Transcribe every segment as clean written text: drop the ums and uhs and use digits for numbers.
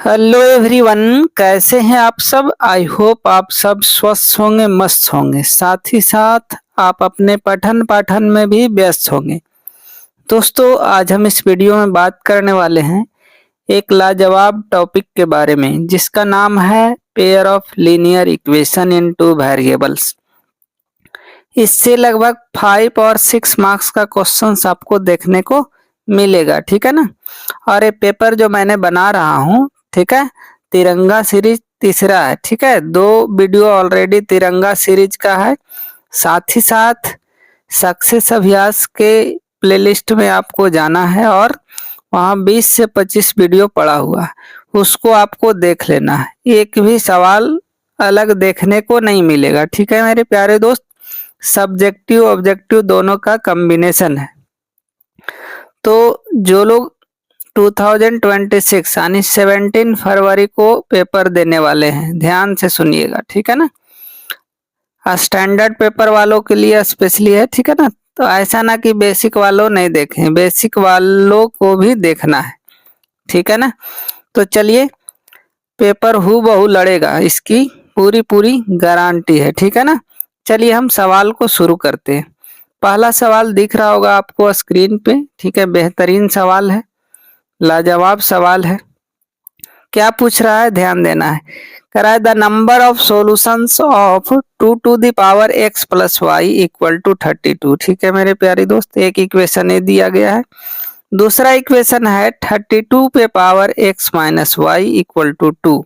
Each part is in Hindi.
हेलो एवरीवन, कैसे हैं आप सब। आई होप आप सब स्वस्थ होंगे, मस्त होंगे, साथ ही साथ आप अपने पठन पाठन में भी व्यस्त होंगे। दोस्तों, आज हम इस वीडियो में बात करने वाले हैं एक लाजवाब टॉपिक के बारे में जिसका नाम है pair of linear equation in two variables. इससे लगभग 5 और 6 मार्क्स का क्वेश्चन आपको देखने को मिलेगा, ठीक है ना। और ये पेपर जो मैंने बना रहा हूँ, ठीक है, तिरंगा सीरीज तीसरा है, ठीक है। 2 वीडियो ऑलरेडी तिरंगा सीरीज का है, साथ ही साथ सक्सेस अभ्यास के प्लेलिस्ट में आपको जाना है और वहाँ 20 से 25 वीडियो पड़ा हुआ है, उसको आपको देख लेना है। एक भी सवाल अलग देखने को नहीं मिलेगा, ठीक है मेरे प्यारे दोस्त। सब्जेक्टिव ऑब्जेक्टिव दोनों का कॉम्बिनेशन है। तो जो लोग 2026 यानी 17 फरवरी को पेपर देने वाले हैं, ध्यान से सुनिएगा, ठीक है ना। स्टैंडर्ड पेपर वालों के लिए स्पेशली है, ठीक है ना। तो ऐसा ना कि बेसिक वालों नहीं देखें, बेसिक वालों को भी देखना है, ठीक है ना। तो चलिए, पेपर हूबहू लड़ेगा, इसकी पूरी पूरी गारंटी है, ठीक है ना। चलिए हम सवाल को शुरू करते हैं। पहला सवाल दिख रहा होगा आपको स्क्रीन पे, ठीक है। बेहतरीन सवाल है, लाजवाब सवाल है। क्या पूछ रहा है, ध्यान देना है। कह रहा है the number of solutions of 2 to the power x plus y equal to 32, ठीक है मेरे प्यारे दोस्त। एक इक्वेशन ये दिया गया है। दूसरा इक्वेशन है 32 पे power x minus y equal to 2।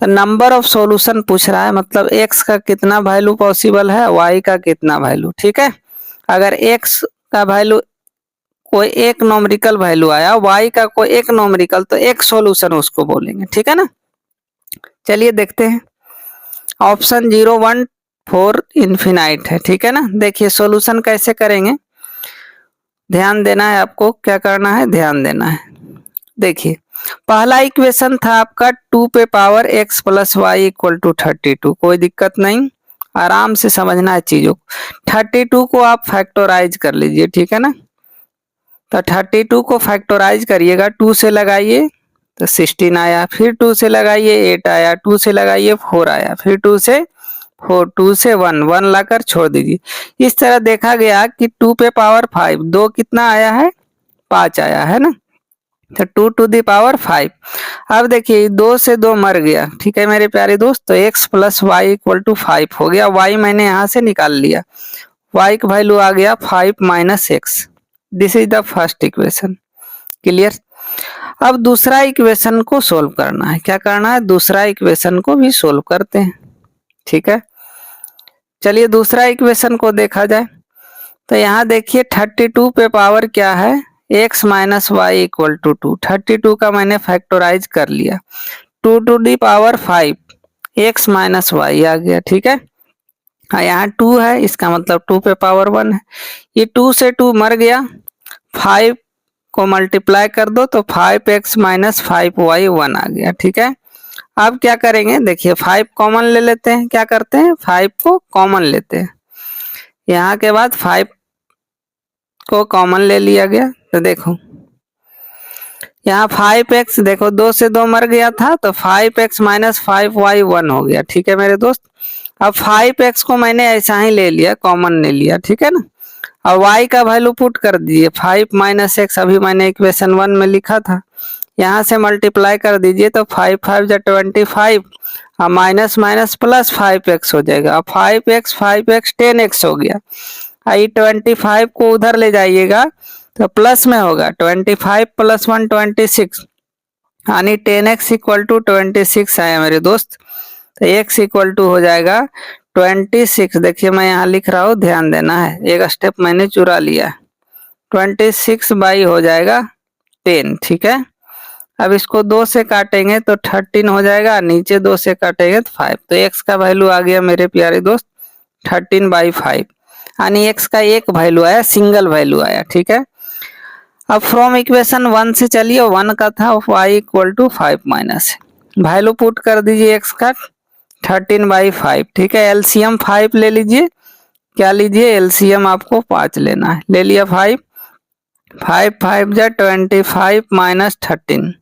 तो नंबर ऑफ सॉल्यूशन पूछ रहा है, मतलब x का कितना वैल्यू पॉसिबल है, y का कितना वैल्यू, ठीक है। अगर x का वैल्यू कोई एक नॉमरिकल वैल्यू आया, y का कोई एक नॉमरिकल, तो एक सॉल्यूशन उसको बोलेंगे, ठीक है ना। चलिए देखते हैं। ऑप्शन 0 1 4 इन्फिनाइट है, ठीक है ना। देखिए सॉल्यूशन कैसे करेंगे, ध्यान देना है आपको। क्या करना है, ध्यान देना है। देखिए पहला इक्वेशन था आपका 2 पे power x plus y equal to 32, कोई दिक्कत नहीं, आराम से समझना है चीजों को। 32 को आप फैक्टराइज कर लीजिए, ठीक है ना। तो 32 को फैक्टराइज करिएगा, 2 से लगाइए तो 16 आया, फिर 2 से लगाइए 8 आया, 2 से लगाइए 4 आया, फिर 2 से 4, 2 से 1 1 लाकर छोड़ दीजिए। इस तरह देखा गया कि 2 पे पावर 5, 2 कितना आया है, 5 आया है ना। तो 2 टू दी पावर 5। अब देखिए 2 से 2 मर गया, ठीक है मेरे प्यारे दोस्त। तो x plus y equal to 5 हो गया। y मैंने यहाँ से निकाल लिया, y का वैल्यू आ गया 5 minus x. This is the first equation, clear. अब दूसरा इक्वेशन को सोल्व करना है। क्या करना है, दूसरा इक्वेशन को भी सोल्व करते हैं, ठीक है। चलिए दूसरा इक्वेशन को देखा जाए। तो यहाँ देखिए 32 पे पावर क्या है, x minus y equal to 2। 32 का मैंने फैक्टराइज कर लिया, 2 two the power 5 x minus y आ गया, ठीक है। हाँ यहाँ 2 है, इसका मतलब 2 पे पावर 1 है। ये 2 से 2 मर गया, 5 को मल्टीप्लाई कर दो तो 5x माइनस 5y 1 आ गया, ठीक है। अब क्या करेंगे, देखिए 5 कॉमन ले लेते हैं। क्या करते हैं, 5 को कॉमन लेते हैं। यहाँ के बाद 5 को कॉमन ले लिया गया, तो देखो यहाँ 5x, देखो 2 से 2 मर गया था, तो 5x माइनस 5y 1 हो गया, ठीक है मेरे दोस्त। अब 5x को मैंने ऐसा ही ले लिया, कॉमन ले लिया, ठीक है ना। अब y का वैल्यू पुट कर दीजिए, 5 माइनस एक्स अभी मैंने इक्वेशन 1 में लिखा था, यहाँ से मल्टीप्लाई कर दीजिए तो 5 5 जा 25, और माइनस माइनस प्लस 5x हो जाएगा। अब 5x 5x 10x हो गया। आई 25 को उधर ले जाइएगा तो प्लस में होगा, 25 प्लस 1 26, यानी 10x इक्वल टू 26 आया मेरे दोस्त। तो x इक्वल टू हो जाएगा 26। देखिए मैं यहाँ लिख रहा हूँ, ध्यान देना है, एक स्टेप मैंने चुरा लिया। 26 बाई हो जाएगा 10, ठीक है। अब इसको 2 से काटेंगे तो 13 हो जाएगा, नीचे 2 से काटेंगे तो 5। तो x का वैल्यू आ गया मेरे प्यारे दोस्त 13/5, यानी x का एक वैल्यू आया, सिंगल वैल्यू आया, ठीक है। अब फ्रॉम इक्वेशन 1 से चलिए, 1 का था y equal to 5 minus, value put कर दीजिए x का 13/5, ठीक है। एलसीएम 5 ले लीजिए, क्या लीजिए, एलसीएम आपको 5 लेना है, ले लिया 5 5 5 जा 25 माइनस 13,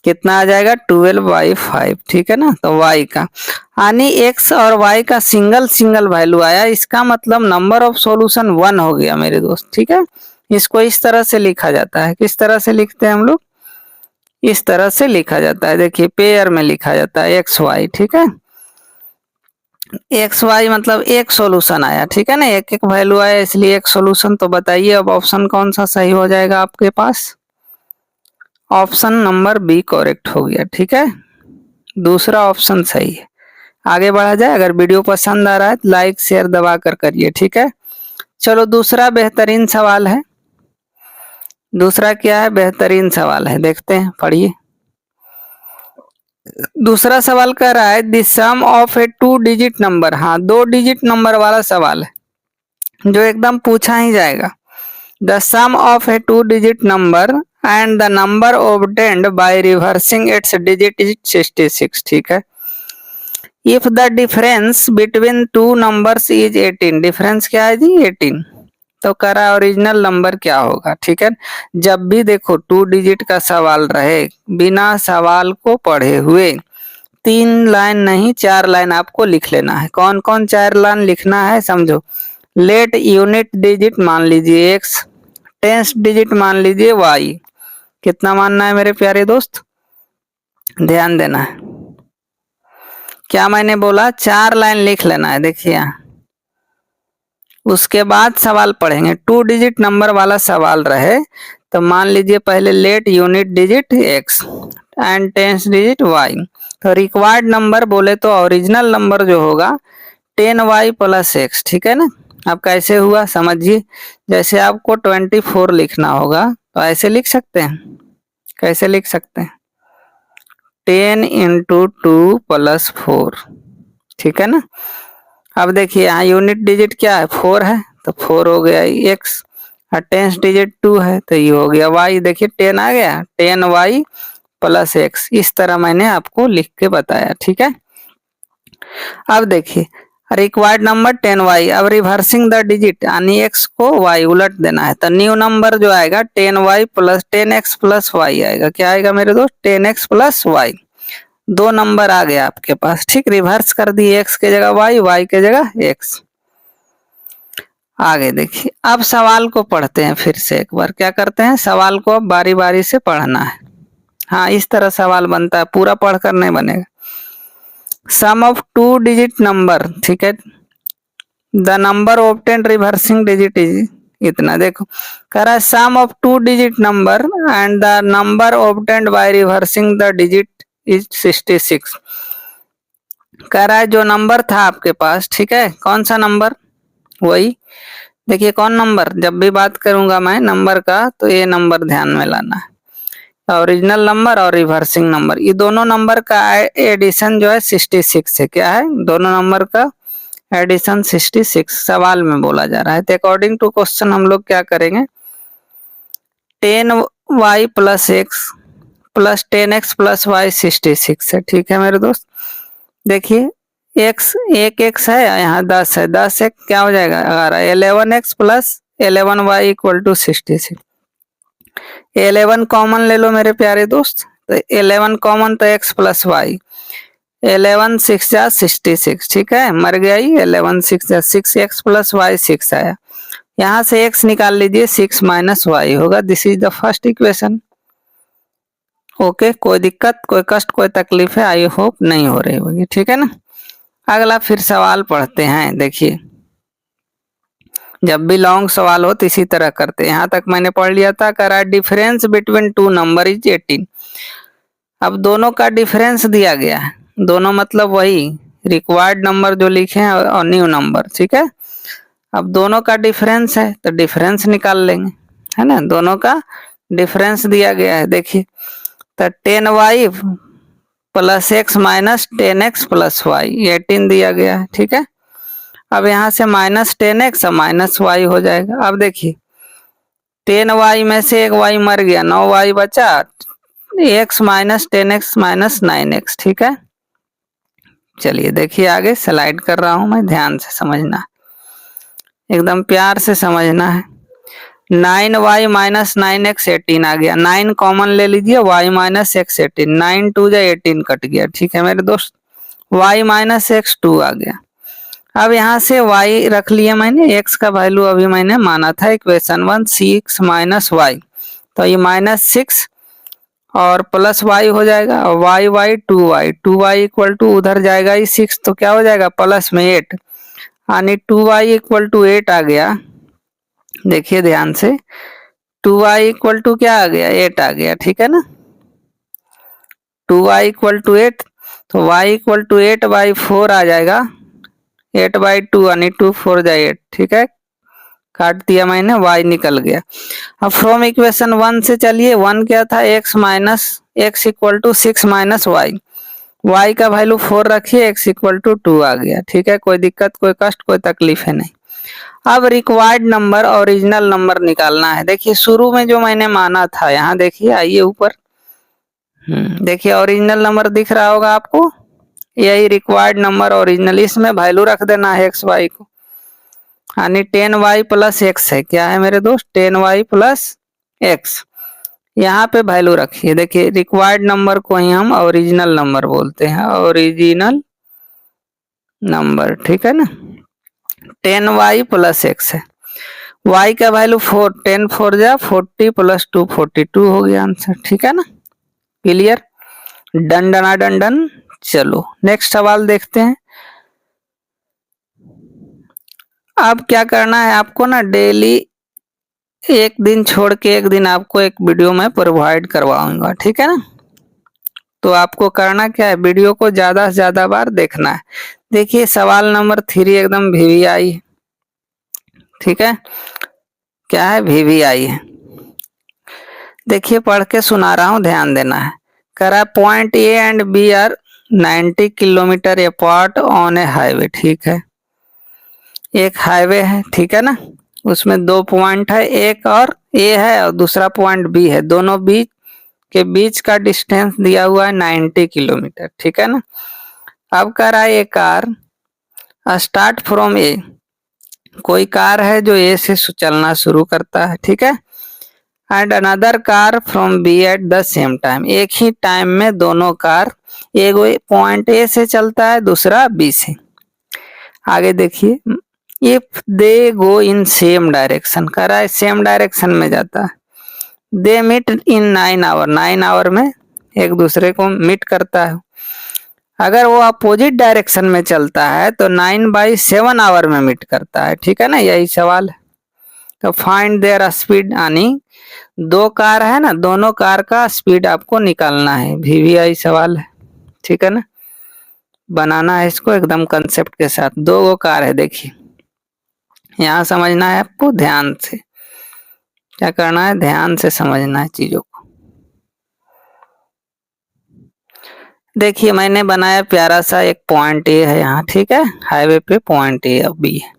कितना आ जाएगा 12/5, ठीक है ना। तो y का यानी x और y का सिंगल सिंगल वैल्यू आया, इसका मतलब नंबर ऑफ सॉल्यूशन 1 हो गया मेरे दोस्त, ठीक है। इसको इस तरह से लिखा जाता है, किस तरह से लिखते हैं हम लोग, इस तरह से लिखा जाता है, देखिए पेयर में लिखा जाता है एक्स वाई, ठीक है। एक्स वाई मतलब एक सॉल्यूशन आया, ठीक है ना, एक एक वैल्यू आया इसलिए एक सॉल्यूशन। तो बताइए अब ऑप्शन कौन सा सही हो जाएगा आपके पास, ऑप्शन नंबर बी करेक्ट हो गया, ठीक है, दूसरा ऑप्शन सही है। आगे बढ़ा जाए, अगर वीडियो पसंद आ रहा है तो लाइक शेयर दबा कर करिए, ठीक है। चलो दूसरा बेहतरीन सवाल है, दूसरा क्या है, बेहतरीन सवाल है, देखते हैं, पढ़िए। दूसरा सवाल कह रहा है the sum of a 2 digit number, हाँ 2 डिजिट नंबर वाला सवाल है जो एकदम पूछा ही जाएगा। The sum of a 2 digit number and the number obtained by reversing its digit is 66, ठीक है। If the difference between two numbers is 18, difference क्या है जी 18, तो कह रहा है ओरिजिनल नंबर क्या होगा, ठीक है। जब भी देखो 2 डिजिट का सवाल रहे, बिना सवाल को पढ़े हुए 3 लाइन नहीं 4 लाइन आपको लिख लेना है। कौन कौन 4 लाइन लिखना है समझो। लेट यूनिट डिजिट मान लीजिए x, टेंस डिजिट मान लीजिए y, कितना मानना है मेरे प्यारे दोस्त, ध्यान देना है। क्या मैंने बोला, 4 लाइन लिख लेना है, देखिए यहाँ। उसके बाद सवाल पढ़ेंगे, 2 डिजिट नंबर वाला सवाल रहे तो मान लीजिए पहले let unit digit x and tens digit y, तो रिक्वायर्ड नंबर बोले तो ओरिजिनल नंबर जो होगा 10y प्लस x, ठीक है ना। अब कैसे हुआ समझिए, जैसे आपको 24 लिखना होगा तो ऐसे लिख सकते हैं, कैसे लिख सकते हैं, 10 इंटू 2 प्लस 4, ठीक है ना। अब देखिए यहाँ यूनिट डिजिट क्या है 4 है, तो 4 हो गया x, और टेंस डिजिट 2 है तो ये हो गया y, देखिए 10 आ गया, 10y प्लस x, इस तरह मैंने आपको लिख के बताया, ठीक है। अब देखिए रिक्वायर्ड नंबर 10y, अब रिवर्सिंग द डिजिट यानी x को y उलट देना है, तो न्यू नंबर जो आएगा 10y plus 10x plus y आएगा, क्या आएगा मेरे दोस्त 10x प्लस y, 2 नंबर आ गया आपके पास, ठीक। रिवर्स कर दिए x के जगह y के जगह x। आगे देखिए, अब सवाल को पढ़ते हैं फिर से एक बार, क्या करते हैं सवाल को अब बारी बारी से पढ़ना है। हाँ इस तरह सवाल बनता है, पूरा पढ़कर नहीं बनेगा। सम ऑफ 2 डिजिट नंबर, ठीक है, the number obtained reversing digit is, इतना देखो कह रहा है sum of 2 digit number and the number obtained by reversing the digit is 66। कह रहा है जो नंबर था आपके पास, ठीक है, कौन सा नंबर, वही देखिए कौन नंबर, जब भी बात करूंगा मैं नंबर का तो ये नंबर ध्यान में लाना है, ओरिजिनल नंबर और रिवर्सिंग नंबर, ये दोनों नंबर का एडिशन जो है 66 है, क्या है दोनों नंबर का एडिशन 66 सवाल में बोला जा रहा है। तो अकॉर्डिंग टू क्वेश्चन हम लोग क्या करेंगे, 10y plus x plus 10x plus y 66 है, ठीक है मेरे दोस्त। देखिए x एक x है, यहाँ 10 है, 10 एक क्या हो जाएगा 11, 11x plus 11y equal to 66, 11 common ले लो मेरे प्यारे दोस्त, तो 11 कॉमन तो x प्लस वाई, 11 6 जा 66, ठीक है, मर गया ही 11 6 जा 6x प्लस वाई 6 आया, यहाँ से x निकाल लीजिए 6 माइनस वाई होगा, this is the first equation. Okay, कोई दिक्कत कोई कष्ट कोई तकलीफ है, आई होप नहीं हो रही होगी, ठीक है ना। अगला फिर सवाल पढ़ते हैं, देखिए जब भी लॉन्ग सवाल हो तो इसी तरह करते हैं, यहाँ तक मैंने पढ़ लिया था, कह रहा है डिफरेंस बिटवीन 2 नंबर इज 18। अब दोनों का डिफरेंस दिया गया है, दोनों मतलब वही रिक्वायर्ड नंबर जो लिखे हैं और न्यू नंबर, ठीक है। अब दोनों का डिफरेंस है तो डिफरेंस निकाल लेंगे, है ना, दोनों का डिफरेंस दिया गया है, देखिए तो 10y plus x minus 10x plus y 18 दिया गया है, ठीक है। अब यहाँ से माइनस 10x और माइनस वाई हो जाएगा। अब देखिए 10y में से एक y मर गया, 9y बचा, x minus 10x minus 9x, ठीक है। चलिए देखिए आगे स्लाइड कर रहा हूं मैं, ध्यान से समझना, एकदम प्यार से समझना है। 9y माइनस 9x 18 आ गया। 9 कॉमन ले लीजिए, y माइनस एक्स 18, 9 2 जा 18 कट गया। ठीक है मेरे दोस्त, y माइनस एक्स 2 आ गया। अब यहाँ से y रख लिया मैंने, x का वैल्यू अभी मैंने माना था इक्वेशन 1 6 माइनस वाई, तो ये -6 और प्लस y हो जाएगा, और y 2y इक्वल टू उधर जाएगा ये 6, तो क्या हो जाएगा प्लस में 8, यानी 2y इक्वल टू 8 आ गया। देखिए ध्यान से, 2y इक्वल टू क्या आ गया, 8 आ गया। ठीक है ना, 2y इक्वल टू 8, तो y इक्वल टू 8/4 आ जाएगा, 8/2 यानी 2 4 जा 8। ठीक है, काट दिया मैंने, y निकल गया। अब फ्रॉम इक्वेशन 1 से चलिए, 1 क्या था, x equal to 6 minus y, y का वैल्यू 4 रखिए, x इक्वल टू 2 आ गया। ठीक है, कोई दिक्कत, कोई कष्ट, कोई तकलीफ है नहीं। अब रिक्वायर्ड नंबर, ओरिजिनल नंबर निकालना है। देखिए शुरू में जो मैंने माना था, यहाँ देखिए, आइए ऊपर, देखिए ओरिजिनल नंबर दिख रहा होगा आपको, यही रिक्वायर्ड नंबर ओरिजिनल, इसमें वैल्यू रख देना है एक्स वाई को, यानी 10y प्लस एक्स है। क्या है मेरे दोस्त, 10y प्लस एक्स, यहाँ पे वैल्यू रखिए। देखिए रिक्वायर्ड नंबर को ही हम ओरिजिनल नंबर बोलते हैं, ओरिजिनल नंबर। ठीक है ना, 10y प्लस एक्स है, y का वैल्यू 4, 10 4 जा 40 प्लस 2 42 हो गया आंसर। ठीक है ना, क्लियर, डन डना डन डन। चलो नेक्स्ट सवाल देखते हैं। अब क्या करना है आपको ना, डेली एक दिन छोड़ के एक दिन आपको एक वीडियो में प्रोवाइड करवाऊंगा। ठीक है ना, तो आपको करना क्या है, वीडियो को ज्यादा से ज्यादा बार देखना है। देखिए सवाल नंबर 3 एकदम वीवीआई है। ठीक है, क्या है, वीवीआई है। देखिए पढ़ के सुना रहा हूं, ध्यान देना है। करा point A and B are 90 kilometre apart on a highway. ठीक है, एक हाईवे है, ठीक है ना, उसमें दो पॉइंट है, एक और ए है और दूसरा पॉइंट बी है, दोनों बीच के बीच का डिस्टेंस दिया हुआ है 90 किलोमीटर। ठीक है ना, अब कह रहा है ये कार स्टार्ट फ्रॉम ए, कोई कार है जो ए से चलना शुरू करता है। ठीक है, and another car from B at the same time, एक ही टाइम में दोनों कार, एक पॉइंट ए से चलता है, दूसरा बी से। आगे देखिए, if they go in same direction, कह रहा है सेम डायरेक्शन में जाता है, they meet in 9 hour, 9 hour में एक दूसरे को मीट करता है। अगर वो अपोजिट डायरेक्शन में चलता है तो 9/7 आवर में मीट करता है। ठीक है ना, यही सवाल है। तो फाइंड देयर स्पीड, यानी दो कार है ना, दोनों कार का स्पीड आपको निकालना है, वीवीआई सवाल है। ठीक है ना, बनाना है इसको एकदम कंसेप्ट के साथ। दो कार है, देखिए यहाँ समझना है आपको, ध्यान से क्या करना है, ध्यान से समझना है चीजों को। देखिए मैंने बनाया प्यारा सा एक पॉइंट ए है यहाँ। ठीक है, हाईवे पे पॉइंट ए और बी है।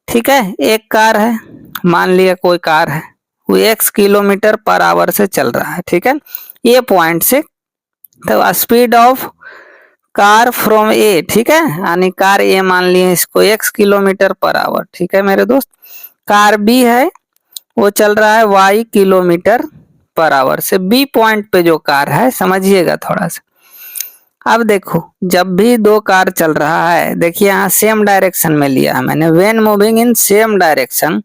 ठीक है, एक कार है, मान लिया कोई कार है, वो x किलोमीटर पर आवर से चल रहा है। ठीक है, ये पॉइंट से, तो स्पीड ऑफ कार फ्रॉम ए, ठीक है, यानी कार ए मान लिए इसको x किलोमीटर पर आवर। ठीक है मेरे दोस्त, कार बी है वो चल रहा है y किलोमीटर पर आवर से, बी पॉइंट पे जो कार है, समझिएगा थोड़ा सा। अब देखो जब भी दो कार चल रहा है, देखिए यहाँ सेम डायरेक्शन में लिया है मैंने, when moving in same direction,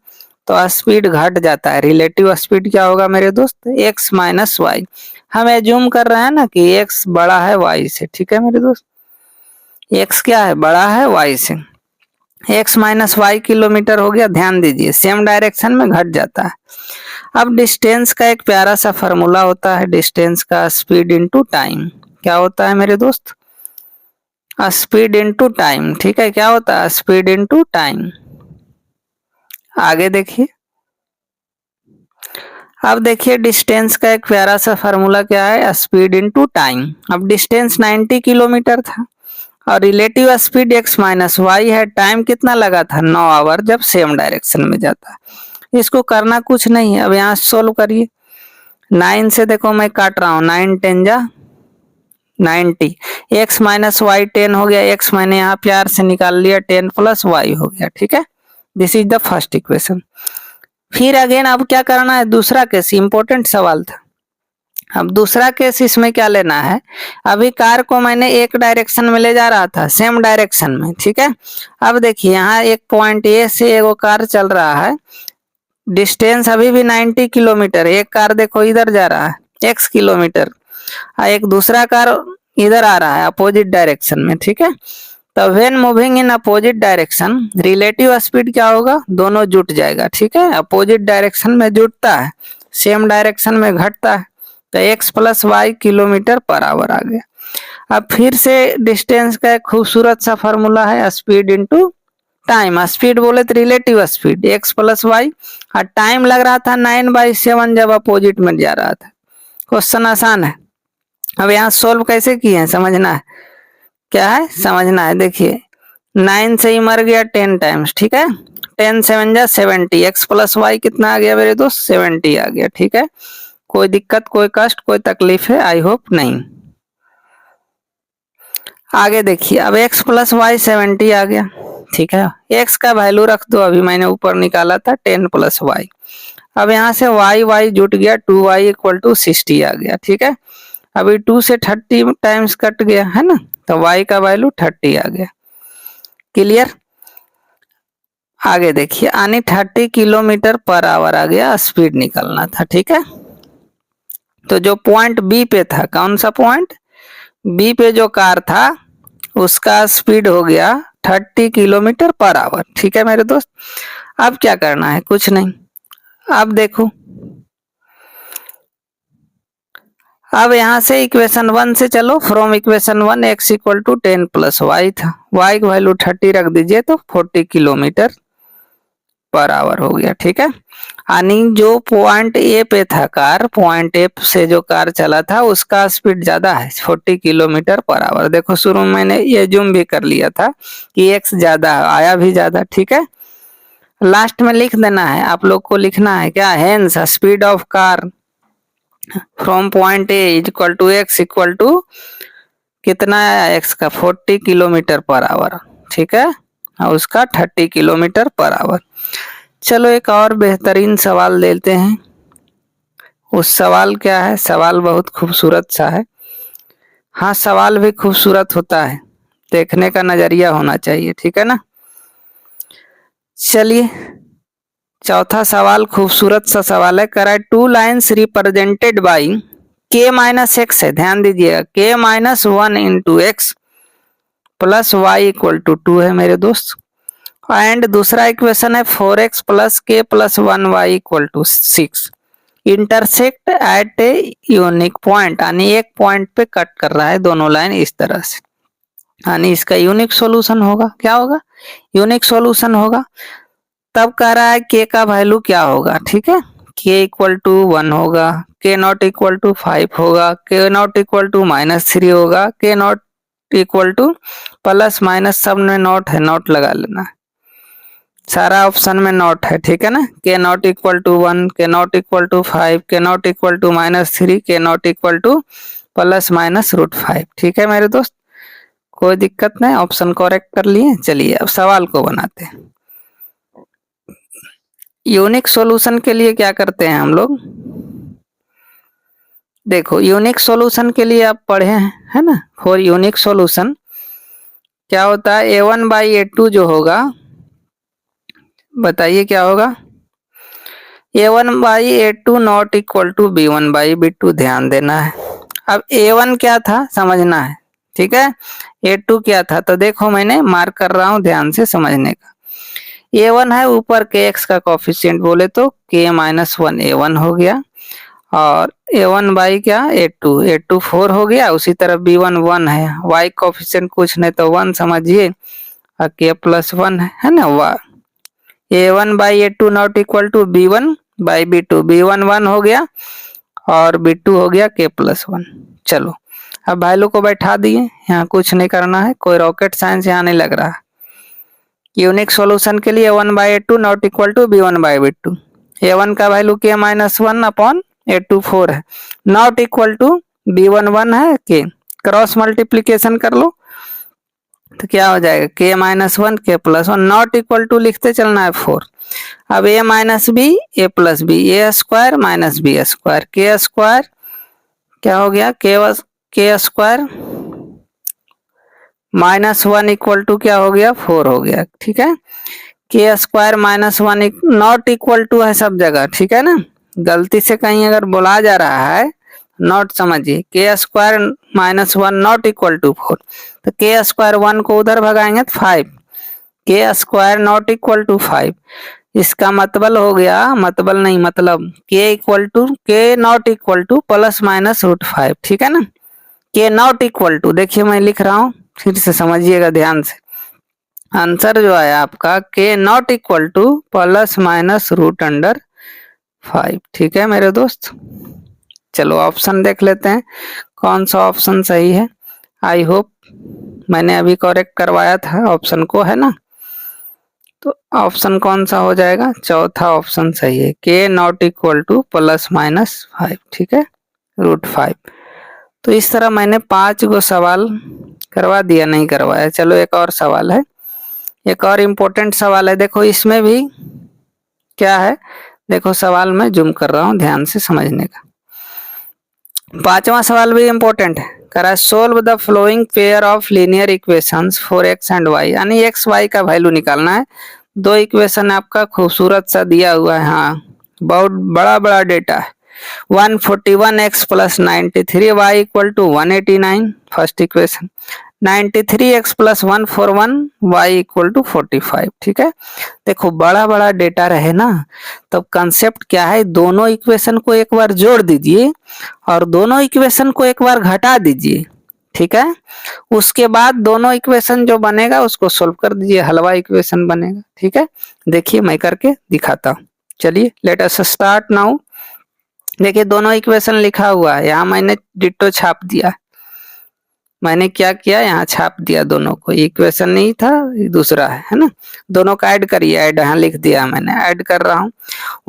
तो स्पीड घट जाता है। रिलेटिव स्पीड क्या होगा मेरे दोस्त, x माइनस वाई। हम एज्यूम कर रहे हैं ना कि x बड़ा है y से। ठीक है मेरे दोस्त, x क्या है, बड़ा है y से, x माइनस वाई किलोमीटर हो गया। ध्यान दीजिए सेम डायरेक्शन में घट जाता है। अब डिस्टेंस का एक प्यारा सा फॉर्मूला होता है, डिस्टेंस का स्पीड इनटू टाइम। क्या होता है मेरे दोस्त, स्पीड इनटू टाइम। ठीक है, क्या होता है, स्पीड इनटू टाइम। आगे देखिए, अब देखिए डिस्टेंस का एक प्यारा सा फॉर्मूला क्या है, स्पीड इनटू टाइम। अब डिस्टेंस 90 किलोमीटर था और relative speed x minus y है, टाइम कितना लगा था, 9 आवर, जब सेम डायरेक्शन में जाता है। इसको करना कुछ नहीं है, अब यहाँ सोल्व करिए। 9 से देखो मैं काट रहा हूँ, 9 10 जा 90, x माइनस वाई 10 हो गया, x मैंने यहाँ प्यार से निकाल लिया, 10 प्लस वाई हो गया। ठीक है, this is the first equation. फिर अगेन अब क्या करना है, दूसरा केस, इंपॉर्टेंट सवाल था। अब दूसरा केस इसमें क्या लेना है, अभी कार को मैंने एक डायरेक्शन में ले जा रहा था, सेम डायरेक्शन में, ठीक है। अब देखिए यहाँ एक पॉइंट ए से एगो कार चल रहा है, डिस्टेंस अभी भी 90 किलोमीटर, एक कार देखो इधर जा रहा है x किलोमीटर, एक दूसरा कार इधर आ रहा है अपोजिट डायरेक्शन में, ठीक है। तो when moving in opposite direction relative speed क्या होगा, दोनों जुट जाएगा, ठीक है। अपोजिट डायरेक्शन में जुटता है, सेम डायरेक्शन में घटता है, तो x plus y kilometre per hour आ गया। अब फिर से डिस्टेंस का एक खूबसूरत सा फॉर्मूला है, स्पीड इंटू टाइम। स्पीड बोले तो relative speed x plus y, और टाइम लग रहा था 9/7 जब अपोजिट में जा रहा था। क्वेश्चन आसान है। अब यहाँ सोल्व कैसे किए हैं समझना है, क्या है समझना है। देखिए 9 से ही मर गया 10 टाइम्स, ठीक है। 10 7 जा 70, x प्लस वाई कितना आ गया मेरे दोस्त, 70 आ गया, ठीक है। कोई दिक्कत, कोई कष्ट, कोई तकलीफ है, आई होप नहीं। आगे देखिए, अब x प्लस वाई 70 आ गया, ठीक है। x का वैल्यू रख दो, अभी मैंने ऊपर निकाला था 10 प्लस वाई। अब यहाँ से y जुट गया, 2y इक्वल टू 60 आ गया, ठीक है। अभी 2 से 30 टाइम्स कट गया है ना, तो y का वैल्यू 30 आ गया। क्लियर। आगे देखिए, यानी 30 किलोमीटर पर आवर आ गया, स्पीड निकलना था, ठीक है। तो जो पॉइंट बी पे था, कौन सा पॉइंट, बी पे जो कार था उसका स्पीड हो गया 30 किलोमीटर पर आवर, ठीक है मेरे दोस्त। अब क्या करना है, कुछ नहीं। अब देखो, अब यहां से इक्वेशन 1 से चलो, from equation 1 x equal to 10 plus y था, y की वैल्यू 30 रख दीजिए तो 40 किलोमीटर पर आवर हो गया, ठीक है। यानी जो पॉइंट ए पे था कार, पॉइंट ए से जो कार चला था उसका स्पीड ज्यादा है, 40 किलोमीटर पर आवर। देखो शुरू में मैंने ये जूम भी कर लिया था कि x ज्यादा आया भी ज्यादा, ठीक है। लास्ट में लिख देना है, आप लोग को लिखना है क्या, hence speed of car from point A equal to x equal to कितना आया x का 40 किलोमीटर पर आवर, ठीक है, और उसका 30 किलोमीटर पर आवर। चलो एक और बेहतरीन सवाल लेते हैं। उस सवाल क्या है, सवाल बहुत खूबसूरत सा है। हाँ सवाल भी खूबसूरत होता है, देखने का नजरिया होना चाहिए, ठीक है ना। चलिए चौथा सवाल खूबसूरत सा सवाल है, करा 2 lines represented by k minus x है, ध्यान दीजिएगा k minus 1 into x plus y equal to 2 है मेरे दोस्त। एंड दूसरा इक्वेशन है 4x plus k plus 1y equal to 6 intersect at a unique point, यानी एक पॉइंट पे कट कर रहा है दोनों लाइन इस तरह से, यानी इसका यूनिक सॉल्यूशन होगा, क्या होगा, यूनिक सॉल्यूशन होगा। तब कह रहा है के का वैल्यू क्या होगा, ठीक है। के इक्वल टू 1 होगा, के नॉट इक्वल टू 5 होगा, के नॉट इक्वल टू -3 होगा, के not equal to plus minus सब में नॉट है, नॉट लगा लेना है, सारा ऑप्शन में नॉट है, ठीक है ना। के नॉट इक्वल टू 1, के नॉट इक्वल टू 5, के नॉट इक्वल टू -3, के not equal to plus minus √5, ठीक है मेरे दोस्त। कोई दिक्कत नहीं, ऑप्शन करेक्ट कर लिए। चलिए अब सवाल को बनाते हैं। यूनिक सॉल्यूशन के लिए क्या करते हैं हम लोग, देखो यूनिक सॉल्यूशन के लिए आप पढ़े हैं, है ना। फॉर यूनिक सॉल्यूशन क्या होता है, a1/a2 जो होगा, बताइए क्या होगा, a1/a2 not equal to b1/b2, ध्यान देना है। अब a1 क्या था समझना है, ठीक है, a2 क्या था, तो देखो मैंने मार्क कर रहा हूं, ध्यान से समझने का। a1 है ऊपर के x का कोफिशिएंट बोले तो k माइनस 1 a1 हो गया, और a1 बाई क्या a2 4 हो गया, उसी तरह b1 1 है, y कोफिशिएंट कुछ नहीं तो 1 समझिए, और k प्लस 1 है ना। a1/a2 not equal to b1/b2, b1 1 हो गया और b2 हो गया k प्लस 1। चलो अब वैल्यू को बैठा दिए, यहाँ कुछ नहीं करना है, कोई रॉकेट साइंस यहाँ नहीं लग रहा। यूनिक सॉल्यूशन के लिए 1/a2 not equal to b1/b2, a1 का value k minus 1 upon a2 4 है, नॉट इक्वल टू b1 1 है, k क्रॉस मल्टीप्लीकेशन कर लो, तो क्या हो जाएगा k minus one k plus one, not equal to लिखते चलना है 4। अब a minus b a plus b, a square minus b square, k square क्या हो गया k square minus one equal to क्या हो गया 4 हो गया। ठीक है, k square minus one not equal to है सब जगह, ठीक है ना, गलती से कहीं अगर बोला जा रहा है नॉट समझिए, k square minus one not equal to 4, तो के स्क्वायर वन को उधर भगाएंगे तो 5, के स्क्वायर नॉट इक्वल टू 5, इसका मतलब हो गया, मतलब नहीं मतलब k equal to k not equal to plus minus root 5, ठीक है ना, के नॉट इक्वल टू, देखिए मैं लिख रहा हूँ फिर से समझिएगा ध्यान से, आंसर जो है आपका k not equal to plus minus root under 5। ठीक है मेरे दोस्त, चलो ऑप्शन देख लेते हैं कौन सा ऑप्शन सही है। आई होप मैंने अभी करेक्ट करवाया था ऑप्शन को, है ना, तो ऑप्शन कौन सा हो जाएगा, चौथा ऑप्शन सही है, के not equal to plus minus 5, ठीक है, रूट 5। तो इस तरह मैंने 5 गो सवाल करवा दिया, नहीं करवाया। चलो एक और सवाल है, एक और इम्पोर्टेंट सवाल है, देखो इसमें भी क्या है, देखो सवाल में जूम कर रहा हूं ध्यान से समझने का। 5वां सवाल भी इम्पोर्टेंट है, करा solve the following pair of linear equations for x and y, यानी एक्स वाई का वैल्यू निकालना है। दो इक्वेशन आपका खूबसूरत सा दिया हुआ है, हाँ बहुत बड़ा बड़ा डेटा है। 141 x plus 93 y equal to 189 first equation, 93 x plus 141 y equal to 45, ठीक है। देखो बड़ा बड़ा डेटा रहे ना, तब कंसेप्ट क्या है, दोनों इक्वेशन को एक बार जोड़ दीजिए और दोनों इक्वेशन को एक बार घटा दीजिए, ठीक है, उसके बाद दोनों इक्वेशन जो बनेगा उसको सोल्व कर दीजिए, हलवा इक्वेशन बनेगा। ठीक है, देखिए मैं करके दिखाता हूँ, चलिए लेट अस स्टार्ट नाउ। देखिए दोनों इक्वेशन लिखा हुआ है, यहाँ मैंने डिट्टो छाप दिया, मैंने क्या किया यहाँ छाप दिया दोनों को, इक्वेशन नहीं था दूसरा है ना, दोनों का ऐड करिए, ऐड यहाँ लिख दिया मैंने, ऐड कर रहा हूँ।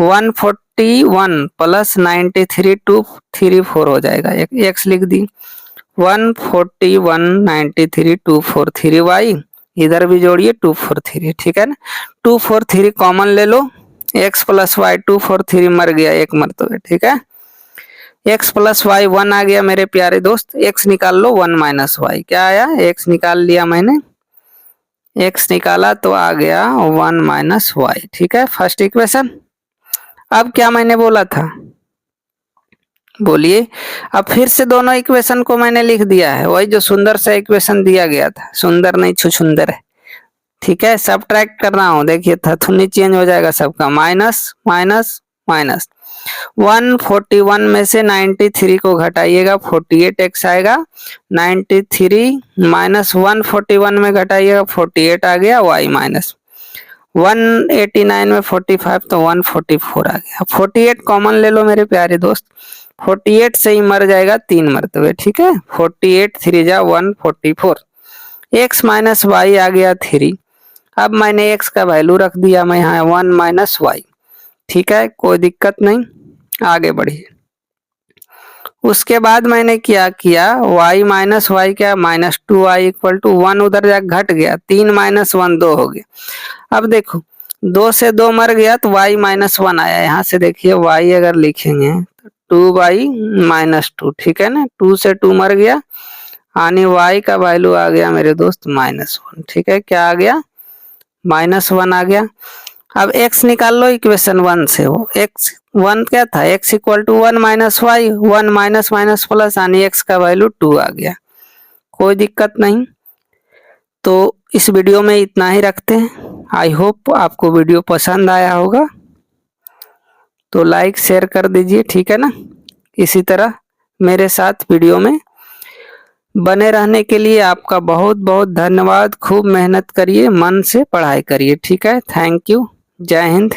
141 प्लस 93 234 हो जाएगा, एक एक्स लिख दी, 141 93 243 वाई, इधर भी जोड़िए 243, ठीक है ना, 243 कॉमन ले लो, एक्स प्लस वाई 243 मर गया एक मरतबे, ठीक है, एक्स प्लस वाई 1 आ गया मेरे प्यारे दोस्त, एक्स निकाल लो 1 माइनस वाई, क्या आया, एक्स निकाल लिया मैंने, एक्स निकाला तो आ गया 1 माइनस वाई, ठीक है, फर्स्ट इक्वेशन। अब क्या मैंने बोला था, बोलिए, अब फिर से दोनों इक्वेशन को मैंने लिख दिया है, वही जो सुंदर सा इक्वेशन दिया गया था, सुंदर नहीं छुछुंदर है, ठीक है, सब्ट्रैक्ट कर रहा हूं, देखिए थथुनी चेंज हो जाएगा सबका, माइनस माइनस माइनस, 141 में से 93 को घटाइएगा 48 एक्स आएगा, 93 माइनस 141 में घटाइएगा 48 आ गया, वाई माइनस 189 में 45 तो 144 आ गया। 48 कॉमन ले लो मेरे प्यारे दोस्त, 48 से ही मर जाएगा 3 मरतबे, ठीक है, 48 3 जा 144, एक्स माइनस वाई आ गया 3। अब मैंने एक्स का वैल्यू रख दिया मैं यहाँ 1 माइनस वाई, ठीक है, कोई दिक्कत नहीं, आगे बढ़िए। उसके बाद मैंने क्या किया, y माइनस वाई क्या माइनस 2y इक्वल टू 1, उधर जा घट गया, 3 माइनस 1 2 हो गया। अब देखो 2 से 2 मर गया तो y माइनस 1 आया, यहाँ से देखिए y अगर लिखेंगे तो 2y माइनस 2, ठीक है ना, 2 से 2 मर गया, यानी y का वैल्यू आ गया मेरे दोस्त माइनस 1, ठीक है, क्या आ गया माइनस 1 आ गया। अब x निकाल लो इक्वेशन 1 से, वो x 1 क्या था, x equal to 1 minus y, 1 minus minus plus, यानी x का वैल्यू 2 आ गया, कोई दिक्कत नहीं। तो इस वीडियो में इतना ही रखते हैं, आई होप आपको वीडियो पसंद आया होगा, तो लाइक शेयर कर दीजिए, ठीक है ना, इसी तरह मेरे साथ वीडियो में बने रहने के लिए आपका बहुत बहुत धन्यवाद, खूब मेहनत करिए, मन से पढ़ाई करिए, ठीक है, थैंक यू, जय हिंद।